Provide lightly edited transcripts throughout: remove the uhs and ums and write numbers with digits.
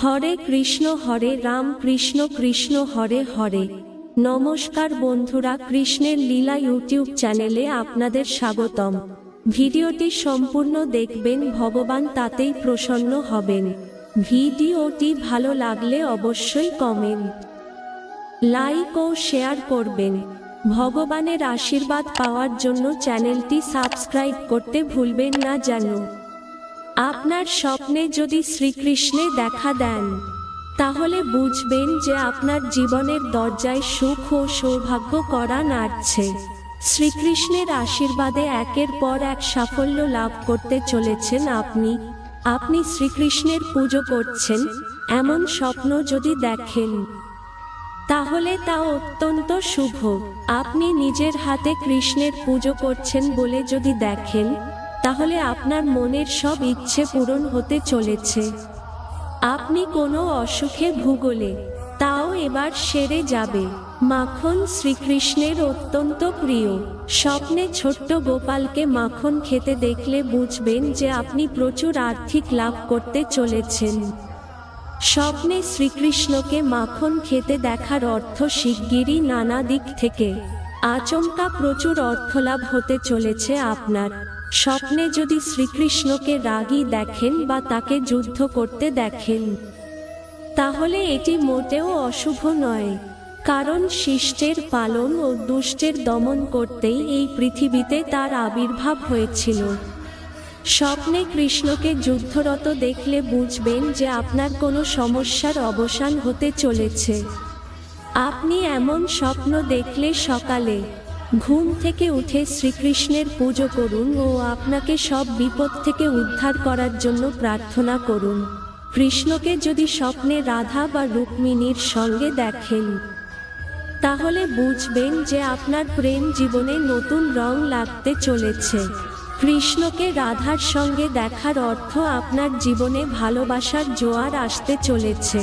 হরে কৃষ্ণ হরে রাম কৃষ্ণ কৃষ্ণ হরে হরে। নমস্কার বন্ধুরা, কৃষ্ণের লীলা ইউটিউব চ্যানেলে আপনাদের স্বাগতম। ভিডিওটি সম্পূর্ণ দেখবেন, ভগবান তাতেই প্রসন্ন হবেন। ভিডিওটি ভালো লাগলে অবশ্যই কমেন্ট, লাইক ও শেয়ার করবেন। ভগবানের আশীর্বাদ পাওয়ার জন্য চ্যানেলটি সাবস্ক্রাইব করতে ভুলবেন না যেন। আপনার স্বপ্নে যদি শ্রীকৃষ্ণে দেখা দেন, তাহলে বুঝবেন যে আপনার জীবনের দরজায় সুখ ও সৌভাগ্য করা নাড়ছে। শ্রীকৃষ্ণের আশীর্বাদে একের পর এক সাফল্য লাভ করতে চলেছেন আপনি শ্রীকৃষ্ণের পুজো করছেন এমন স্বপ্ন যদি দেখেন, তাহলে তা অত্যন্ত শুভ। আপনি নিজের হাতে কৃষ্ণের পুজো করছেন বলে যদি দেখেন, তাহলে আপনার মনের সব ইচ্ছে পূরণ হতে চলেছে। আপনি কোনো অসুখে ভুগলে তাও এবার সেরে যাবে। মাখন শ্রীকৃষ্ণের অত্যন্ত প্রিয়। স্বপ্নে ছোট্ট গোপালকে মাখন খেতে দেখলে বুঝবেন যে আপনি প্রচুর আর্থিক লাভ করতে চলেছেন। স্বপ্নে শ্রীকৃষ্ণকে মাখন খেতে দেখার অর্থ শিগগিরই নানা দিক থেকে আচমকা প্রচুর অর্থলাভ হতে চলেছে আপনার। স্বপ্নে যদি শ্রীকৃষ্ণকে রাগী দেখেন বা তাকে যুদ্ধ করতে দেখেন, তাহলে এটি মোটেও অশুভ নয়, কারণ শিষ্টের পালন ও দুষ্টের দমন করতেই এই পৃথিবীতে তার আবির্ভাব হয়েছিল। স্বপ্নে কৃষ্ণকে যুদ্ধরত দেখলে বুঝবেন যে আপনার কোনো সমস্যার অবসান হতে চলেছে। আপনি এমন স্বপ্ন দেখলে সকালে ঘুম থেকে উঠে শ্রীকৃষ্ণের পুজো করুন ও আপনাকে সব বিপদ থেকে উদ্ধার করার জন্য প্রার্থনা করুন। কৃষ্ণকে যদি স্বপ্নে রাধা বা রুক্মিণীর সঙ্গে দেখেন, তাহলে বুঝবেন যে আপনার প্রেম জীবনে নতুন রং লাগতে চলেছে। কৃষ্ণকে রাধার সঙ্গে দেখার অর্থ আপনার জীবনে ভালোবাসার জোয়ার আসতে চলেছে।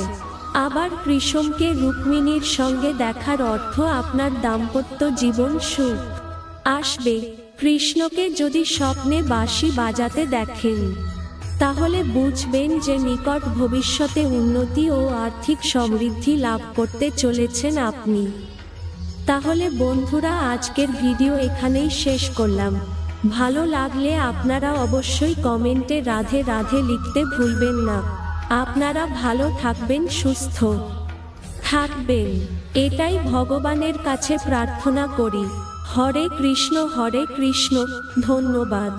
আবার কৃষ্ণকে রুক্মিণীর সঙ্গে দেখার অর্থ আপনার দাম্পত্য জীবন সুখ আসবে। কৃষ্ণকে যদি স্বপ্নে বাঁশি বাজাতে দেখেন, তাহলে বুঝবেন যে নিকট ভবিষ্যতে উন্নতি ও আর্থিক সমৃদ্ধি লাভ করতে চলেছেন আপনি। তাহলে বন্ধুরা, আজকের ভিডিও এখানেই শেষ করলাম। ভালো লাগলে আপনারা অবশ্যই কমেন্টে রাধে রাধে লিখতে ভুলবেন না। আপনারা ভালো থাকবেন, সুস্থ থাকবেন, এটাই ভগবানের কাছে প্রার্থনা করি। হরে কৃষ্ণ, ধন্যবাদ।